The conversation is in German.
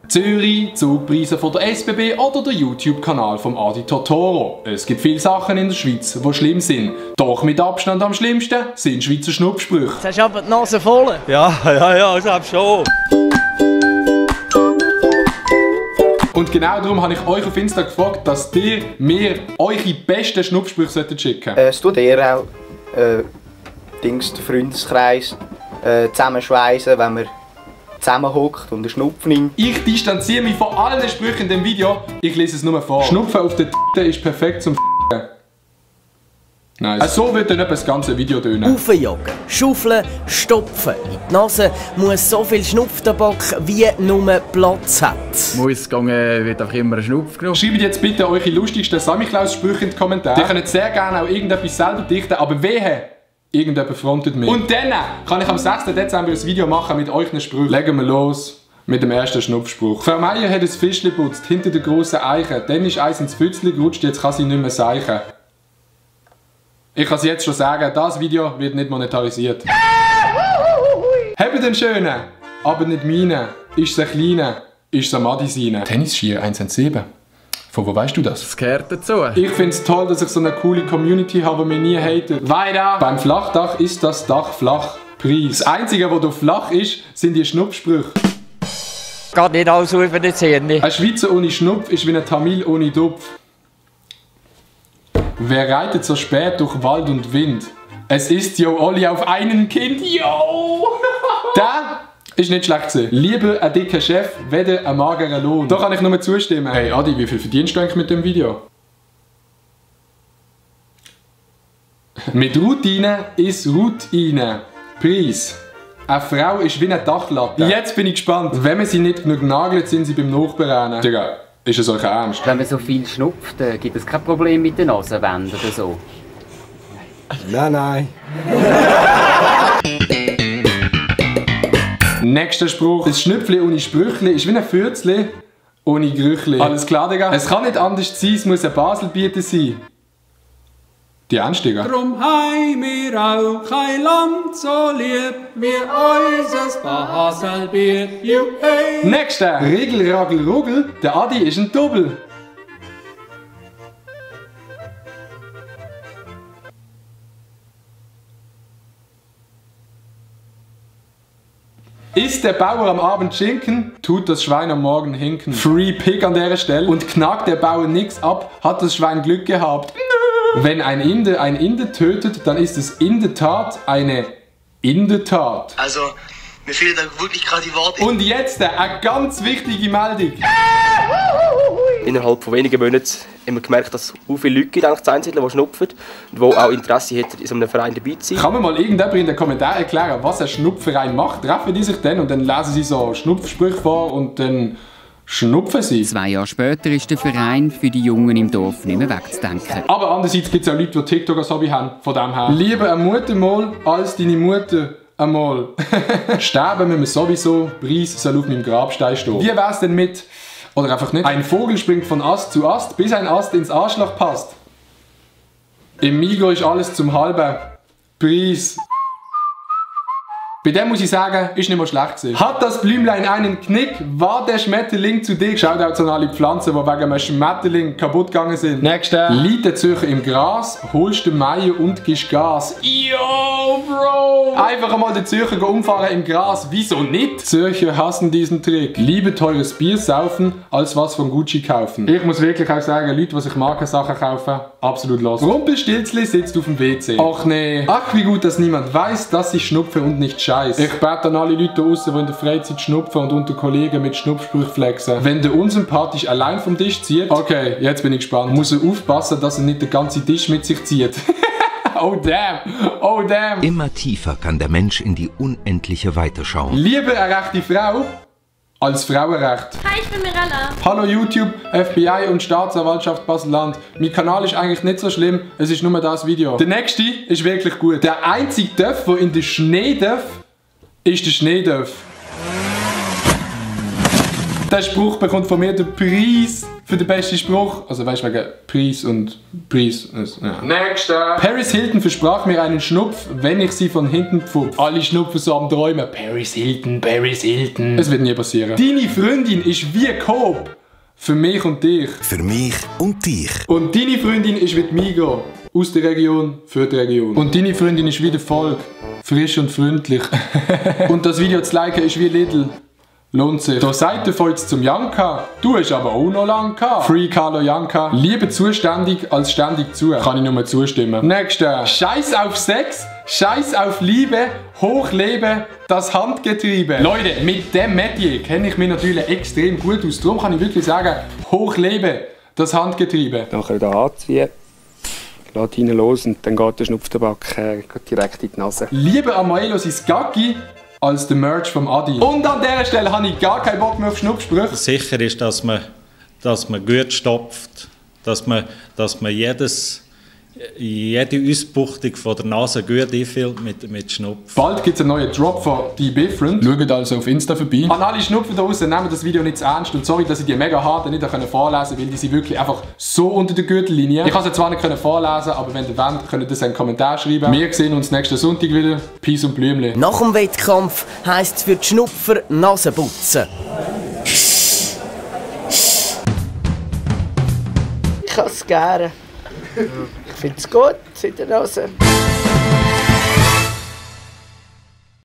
Zürich, Zugpreise von der SBB oder der YouTube-Kanal vom Adi Totoro. Es gibt viele Sachen in der Schweiz, die schlimm sind. Doch mit Abstand am schlimmsten sind Schweizer Schnupfsprüche. Jetzt hast du aber die Nase voll. Ja, ich glaube schon. Und genau darum habe ich euch auf Insta gefragt, dass ihr mir eure besten Schnupfsprüche schicken solltet. Es tut eher auch den Freundeskreis zusammenschweissen, wenn man zusammenhockt und einen Schnupfen nimmt. Ich distanziere mich von allen Sprüchen in dem Video. Ich lese es nur vor. Schnupfen auf der ist perfekt zum Nice. So wird dann etwa das ganze Video tönen. Aufjagen, schaufeln, stopfen. In die Nase muss so viel Schnupftabak wie nur Platz hat. Muss gehen, wird auch immer ein Schnupf genommen. Schreibt jetzt bitte eure lustigsten Samichlaus-Sprüche in die Kommentare. Ihr könnt sehr gerne auch irgendetwas selber dichten, aber wehe, irgendjemand frontet mich. Und dann kann ich am 6. Dezember ein Video machen mit euren Sprüchen. Legen wir los mit dem ersten Schnupfspruch. Frau Meier hat ein Fischli putzt hinter der grossen Eiche. Dann ist eins ins Pfützli gerutscht, jetzt kann sie nicht mehr seichen. Ich kann es jetzt schon sagen, das Video wird nicht monetarisiert. Habt den schönen, aber nicht meine. Ist es ein kleiner, ist es ein Madisine. Tennisskier 117. Von wo weißt du das? Das gehört dazu. Ich finde es toll, dass ich so eine coole Community habe, die mich nie hatet. Weiter! Beim Flachdach ist das Dach flach. Preis. Das Einzige, was flach ist, sind die Schnupfsprüche. Geht nicht alles über die Zähne. Ein Schweizer ohne Schnupf ist wie ein Tamil ohne Dupf. Wer reitet so spät durch Wald und Wind? Es ist jo Olli auf einen Kind. Yo! Der ist nicht schlecht gewesen. Lieber ein dicker Chef, weder ein magerer Lohn. Da kann ich nur zustimmen. Hey Adi, wie viel verdienst du eigentlich mit dem Video? Mit Routine ist Routine. Preis. Eine Frau ist wie eine Dachlatte. Jetzt bin ich gespannt. Wenn man sie nicht genug nagelt, sind sie beim Nachberennen. Digga, ist es euch ernst? Wenn man so viel schnupft, gibt es kein Problem mit den Nasenwänden oder so? Nein. Nächster Spruch. Das Schnüpfli ohne Sprüchli ist wie ein Fürzli ohne Gerüchli. Alles klar, Digga? Es kann nicht anders sein, es muss ein Baselbieten sein. Die Ernst, Digga? Drum heim wir auch kein Land so lieb wie unser Baselbier. Nächster. Rigel, Ragel, Ruggel. Der Adi ist ein Double. Isst der Bauer am Abend Schinken, tut das Schwein am Morgen hinken. Free Pig an der Stelle. Und knackt der Bauer nix ab, hat das Schwein Glück gehabt. Wenn ein Inder tötet, dann ist es in der Tat eine Tat. Also, mir fehlen da wirklich gerade die Worte. Und jetzt eine ganz wichtige Meldung. Innerhalb von wenigen Monaten haben wir gemerkt, dass es so viele Leute gibt, die Einzelnen, die schnupfen und die auch Interesse hätten, in so einem Verein dabei zu sein. Kann mir mal irgendjemand in den Kommentaren erklären, was ein Schnupfverein macht? Treffen die sich dann und dann lesen sie so Schnupfsprüche vor und dann schnupfen sie? 2 Jahre später ist der Verein für die Jungen im Dorf nicht mehr wegzudenken. Aber andererseits gibt es auch Leute, die TikTok als Hobby haben. Von dem her. Lieber eine Mutter mal als deine Mutter einmal. Sterben müssen wir sowieso. Preis soll auf meinem Grabstein stehen. Wie wär's denn mit, oder einfach nicht, ein Vogel springt von Ast zu Ast, bis ein Ast ins Arschloch passt. Im Migo ist alles zum Halben. Preis. Bei dem muss ich sagen, ist nicht mal schlecht gewesen. Hat das Blümlein einen Knick? War der Schmetterling zu dick? Schaut auch an alle Pflanzen, die wegen einem Schmetterling kaputt gegangen sind. Nächster. Liegt der Zürcher im Gras, holst den Meier und gibst Gas. Yo, Bro! Einfach einmal den Zürcher umfahren im Gras. Wieso nicht? Zürcher hassen diesen Trick. Lieber teures Bier saufen, als was von Gucci kaufen. Ich muss wirklich auch sagen, Leute, die sich Markensachen kaufen, absolut los. Rumpelstilzli sitzt auf dem WC. Ach nee. Ach, wie gut, dass niemand weiß, dass ich schnupfe und nicht scheiße. Ich bete an alle Leute draussen, die in der Freizeit schnupfen und unter Kollegen mit Schnupfsprüchen flexen. Wenn der unsympathisch allein vom Tisch zieht, okay, jetzt bin ich gespannt, muss er aufpassen, dass er nicht den ganzen Tisch mit sich zieht. Oh damn, oh damn. Immer tiefer kann der Mensch in die unendliche Weite schauen. Lieber eine rechte Frau als Frauenrecht. Hi, ich bin Mirella. Hallo YouTube, FBI und Staatsanwaltschaft Basel-Land. Mein Kanal ist eigentlich nicht so schlimm, es ist nur das Video. Der nächste ist wirklich gut. Der einzige Dörf, der in den Schnee darf, ist der Schneedörf. Der Spruch bekommt von mir den Preis für den besten Spruch. Also weißt du, wegen Preis und Preis. Ja. Nächster. Paris Hilton versprach mir einen Schnupf, wenn ich sie von hinten pfupf. Alle schnupfen so am Träumen. Paris Hilton, Paris Hilton. Es wird nie passieren. Deine Freundin ist wie Coop. Für mich und dich. Für mich und dich. Und deine Freundin ist wie die Migros. Aus der Region, für die Region. Und deine Freundin ist wie der Volk. Frisch und freundlich. Und das Video zu liken ist wie Lidl. Lohnt sich. Da seid ihr voll zum Janka. Du hast aber auch noch lang gehabt. Free Carlo Janka. Lieber zuständig als ständig zu. Kann ich nur zustimmen. Nächster. Scheiß auf Sex. Scheiß auf Liebe. Hochleben. Das Handgetriebe. Leute, mit dem Metier kenne ich mich natürlich extrem gut aus. Darum kann ich wirklich sagen, hochleben. Das Handgetriebe. Nachher hier anziehen. Lässt hinten los und dann geht der Schnupftabak direkt in die Nase. Lieber Amaelo sein Gaggi als der Merch vom Adi. Und an dieser Stelle habe ich gar keinen Bock mehr auf Schnupfsprüche. Sicher ist, dass man gut stopft, dass man jede Ausbuchtung von der Nase gut einfüllt mit Schnupf. Bald gibt es einen neuen Drop von Die Different. Schaut also auf Insta vorbei. An alle Schnupfen da draussen, nehmt das Video nicht zu ernst und sorry, dass ich die mega harten nicht vorlesen konnte, weil die sind wirklich einfach so unter der Gürtellinie. Ich konnte sie zwar nicht vorlesen, aber wenn ihr wollt, könnt ihr das in den Kommentar schreiben. Wir sehen uns nächsten Sonntag wieder. Peace und Blümchen. Nach dem Wettkampf heisst es für die Schnupfer Nase putzen. Ich kann es gerne. Ich finde es gut, in der Nase.